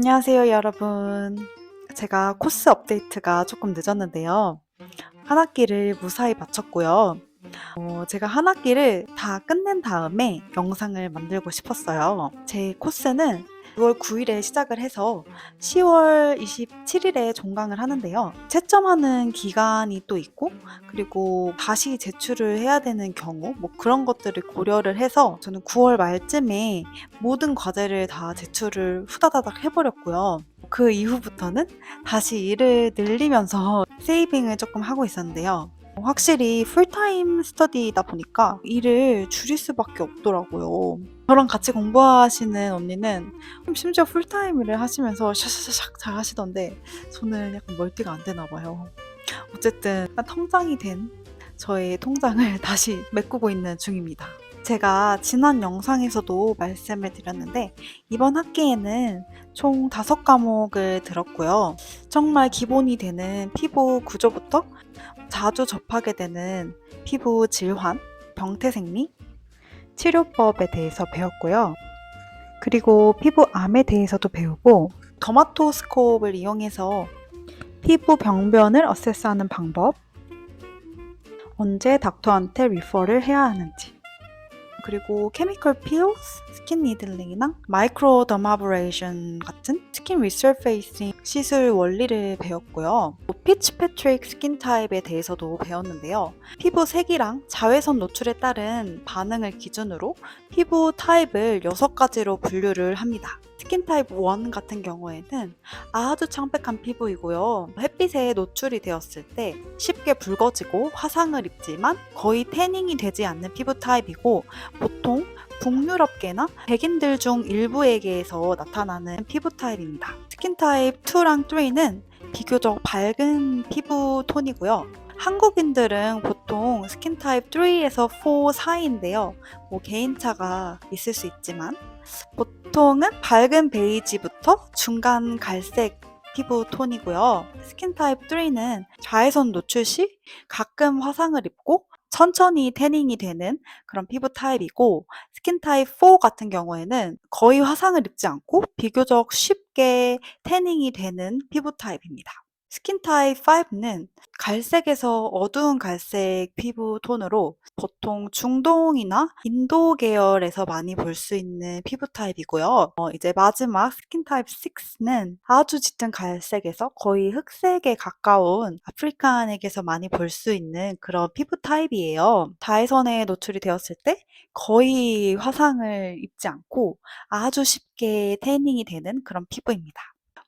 안녕하세요, 여러분. 제가 코스 업데이트가 조금 늦었는데요. 한 학기를 무사히 마쳤고요. 제가 한 학기를 다 끝낸 다음에 영상을 만들고 싶었어요. 제 코스는 6월 9일에 시작을 해서 10월 27일에 종강을 하는데요. 채점하는 기간이 또 있고, 그리고 다시 제출을 해야 되는 경우, 뭐 그런 것들을 고려를 해서 저는 9월 말쯤에 모든 과제를 다 제출을 후다다닥 해버렸고요. 그 이후부터는 다시 일을 늘리면서 세이빙을 조금 하고 있었는데요. 확실히 풀타임 스터디다 보니까 일을 줄일 수밖에 없더라고요. 저랑 같이 공부하시는 언니는 심지어 풀타임 일을 하시면서 샤샤샤샥 잘 하시던데 저는 약간 멀티가 안 되나 봐요. 어쨌든 통장이 된 저의 통장을 다시 메꾸고 있는 중입니다. 제가 지난 영상에서도 말씀을 드렸는데 이번 학기에는 총 5과목을 들었고요. 정말 기본이 되는 피부 구조부터 자주 접하게 되는 피부 질환, 병태생리, 치료법에 대해서 배웠고요. 그리고 피부암에 대해서도 배우고 더마토스코프를 이용해서 피부 병변을 어세스하는 방법, 언제 닥터한테 리퍼를 해야 하는지, 그리고 케미컬 필스, 스킨 니들링이나 마이크로 더마브레이션 같은 스킨 리서페이싱 시술 원리를 배웠고요. 피치 패트릭 스킨 타입에 대해서도 배웠는데요. 피부 색이랑 자외선 노출에 따른 반응을 기준으로 피부 타입을 6가지로 분류를 합니다. 스킨 타입 1 같은 경우에는 아주 창백한 피부이고요. 햇빛에 노출이 되었을 때 쉽게 붉어지고 화상을 입지만 거의 태닝이 되지 않는 피부 타입이고 보통 북유럽계나 백인들 중 일부에게서 나타나는 피부 타입입니다. 스킨 타입 2랑 3는 비교적 밝은 피부 톤이고요. 한국인들은 보통 스킨 타입 3에서 4 사이인데요. 개인차가 있을 수 있지만 보통은 밝은 베이지부터 중간 갈색 피부 톤이고요. 스킨 타입 3는 자외선 노출 시 가끔 화상을 입고 천천히 태닝이 되는 그런 피부 타입이고 스킨 타입 4 같은 경우에는 거의 화상을 입지 않고 비교적 쉽게 태닝이 되는 피부 타입입니다. 스킨 타입 5는 갈색에서 어두운 갈색 피부 톤으로 보통 중동이나 인도 계열에서 많이 볼 수 있는 피부 타입이고요. 이제 마지막 스킨 타입 6는 아주 짙은 갈색에서 거의 흑색에 가까운 아프리칸에게서 많이 볼 수 있는 그런 피부 타입이에요. 자외선에 노출이 되었을 때 거의 화상을 입지 않고 아주 쉽게 태닝이 되는 그런 피부입니다.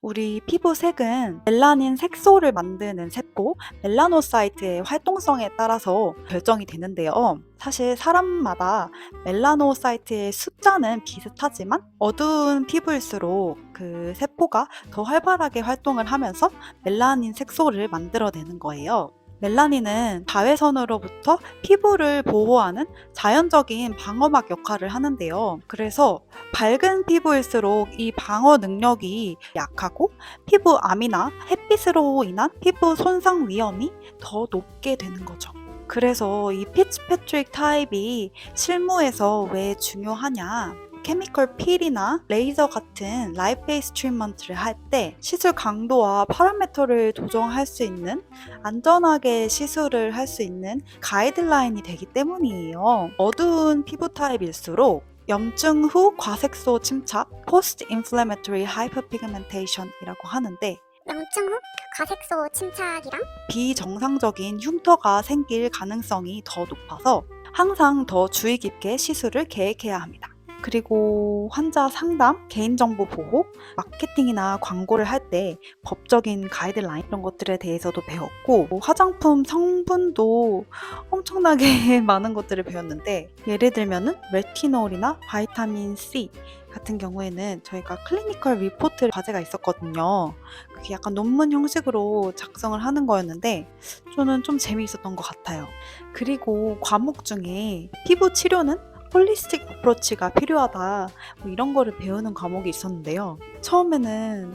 우리 피부색은 멜라닌 색소를 만드는 세포, 멜라노사이트의 활동성에 따라서 결정이 되는데요. 사실 사람마다 멜라노사이트의 숫자는 비슷하지만 어두운 피부일수록 그 세포가 더 활발하게 활동을 하면서 멜라닌 색소를 만들어내는 거예요. 멜라닌은 자외선으로부터 피부를 보호하는 자연적인 방어막 역할을 하는데요. 그래서 밝은 피부일수록 이 방어 능력이 약하고 피부암이나 햇빛으로 인한 피부 손상 위험이 더 높게 되는 거죠. 그래서 이 피치 패트릭 타입이 실무에서 왜 중요하냐? 케미컬 필이나 레이저 같은 라이트 베이스 트리트먼트를 할 때 시술 강도와 파라미터를 조정할 수 있는 안전하게 시술을 할 수 있는 가이드라인이 되기 때문이에요. 어두운 피부 타입일수록 염증 후 과색소 침착, 포스트 인플레메토리 하이퍼피그멘테이션이라고 하는데 염증 후 가색소 침착이랑 비정상적인 흉터가 생길 가능성이 더 높아서 항상 더 주의 깊게 시술을 계획해야 합니다. 그리고 환자 상담, 개인정보 보호, 마케팅이나 광고를 할 때 법적인 가이드라인 이런 것들에 대해서도 배웠고 화장품 성분도 엄청나게 많은 것들을 배웠는데 예를 들면은 레티놀이나 바이타민 C 같은 경우에는 저희가 클리니컬 리포트 과제가 있었거든요. 그게 약간 논문 형식으로 작성을 하는 거였는데 저는 좀 재미있었던 것 같아요. 그리고 과목 중에 피부 치료는 홀리스틱 어프로치가 필요하다 이런 거를 배우는 과목이 있었는데요. 처음에는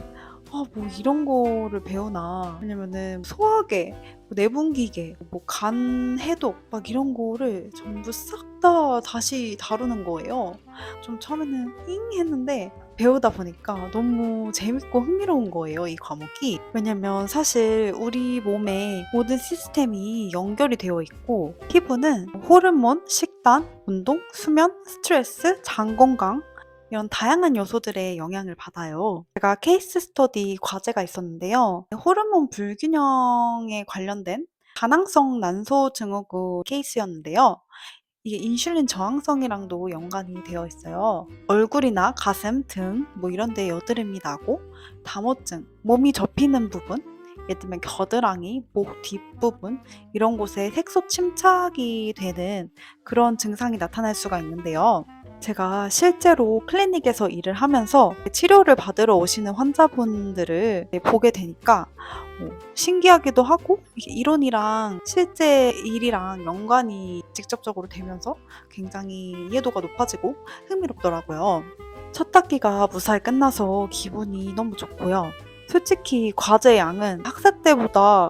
뭐 이런 거를 배우나 왜냐면은 소화계, 내분기계, 간 해독 막 이런 거를 전부 싹 다 다시 다루는 거예요. 좀 처음에는 잉 했는데 배우다 보니까 너무 재밌고 흥미로운 거예요, 이 과목이. 왜냐면 사실 우리 몸의 모든 시스템이 연결이 되어 있고, 피부는 호르몬, 식단, 운동, 수면, 스트레스, 장 건강, 이런 다양한 요소들의 영향을 받아요. 제가 케이스 스터디 과제가 있었는데요. 호르몬 불균형에 관련된 다낭성 난소 증후군 케이스였는데요. 이게 인슐린 저항성이랑도 연관이 되어 있어요. 얼굴이나 가슴, 등 뭐 이런 데 여드름이 나고, 담호증, 몸이 접히는 부분, 예를 들면 겨드랑이, 목 뒷부분 이런 곳에 색소 침착이 되는 그런 증상이 나타날 수가 있는데요. 제가 실제로 클리닉에서 일을 하면서 치료를 받으러 오시는 환자분들을 보게 되니까 신기하기도 하고, 이게 이론이랑 실제 일이랑 연관이 직접적으로 되면서 굉장히 이해도가 높아지고 흥미롭더라고요. 첫 학기가 무사히 끝나서 기분이 너무 좋고요. 솔직히 과제 양은 학사 때보다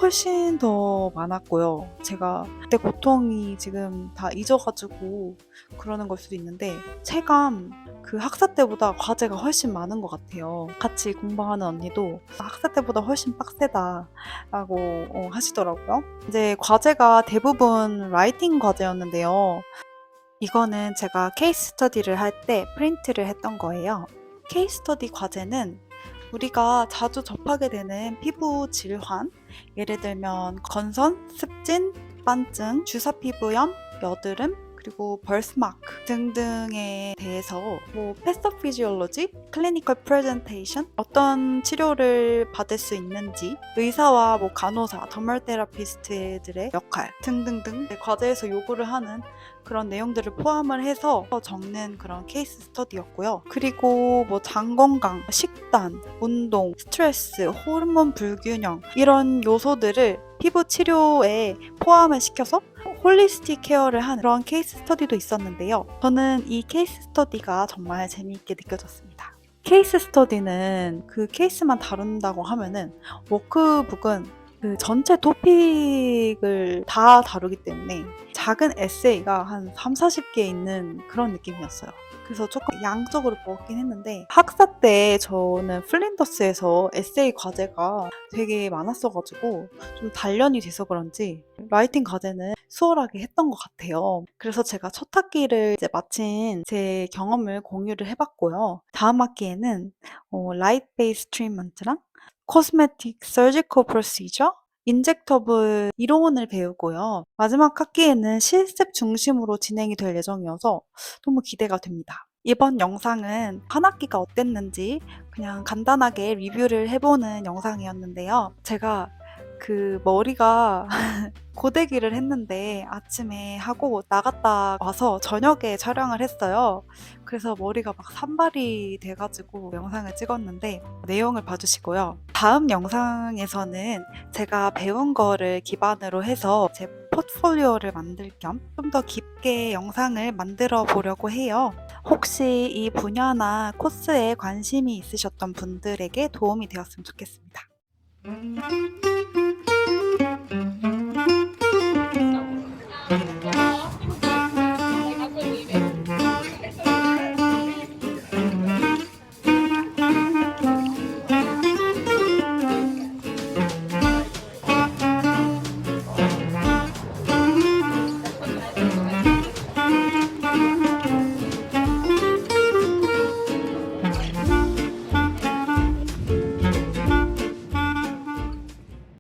훨씬 더 많았고요. 제가 그때 고통이 지금 다 잊어가지고 그러는 걸 수도 있는데, 체감 그 학사 때보다 과제가 훨씬 많은 것 같아요. 같이 공부하는 언니도 학사 때보다 훨씬 빡세다라고 하시더라고요. 이제 과제가 대부분 라이팅 과제였는데요. 이거는 제가 케이스 스터디를 할 때 프린트를 했던 거예요. 케이스 스터디 과제는 우리가 자주 접하게 되는 피부 질환, 예를 들면 건선, 습진,斑증, 주사 피부염, 여드름, 그리고 벌스마크 등등에 대해서 패서피지올로지, 클리니컬 프레젠테이션, 어떤 치료를 받을 수 있는지, 의사와 간호사, 더멀 테라피스트들의 역할 등등등 과제에서 요구를 하는 그런 내용들을 포함을 해서 적는 그런 케이스 스터디였고요. 그리고 장 건강, 식단, 운동, 스트레스, 호르몬 불균형 이런 요소들을 피부 치료에 포함을 시켜서 홀리스틱 케어를 하는 그런 케이스 스터디도 있었는데요. 저는 이 케이스 스터디가 정말 재미있게 느껴졌습니다. 케이스 스터디는 그 케이스만 다룬다고 하면은 워크북은 그 전체 토픽을 다 다루기 때문에 작은 에세이가 한 30-40개 있는 그런 느낌이었어요. 그래서 조금 양적으로 버겁긴 했는데, 학사 때 저는 플린더스에서 에세이 과제가 되게 많았어가지고 좀 단련이 돼서 그런지 라이팅 과제는 수월하게 했던 것 같아요. 그래서 제가 첫 학기를 이제 마친 제 경험을 공유를 해봤고요. 다음 학기에는 라이트 베이스 트리트먼트랑 코스메틱 서지컬 프로시저, 인젝터블 이론을 배우고요. 마지막 학기에는 실습 중심으로 진행이 될 예정이어서 너무 기대가 됩니다. 이번 영상은 한 학기가 어땠는지 그냥 간단하게 리뷰를 해보는 영상이었는데요. 제가 그 머리가 고데기를 했는데 아침에 하고 나갔다 와서 저녁에 촬영을 했어요. 그래서 머리가 막 산발이 돼가지고 영상을 찍었는데 내용을 봐주시고요. 다음 영상에서는 제가 배운 거를 기반으로 해서 제 포트폴리오를 만들 겸 좀 더 깊게 영상을 만들어 보려고 해요. 혹시 이 분야나 코스에 관심이 있으셨던 분들에게 도움이 되었으면 좋겠습니다.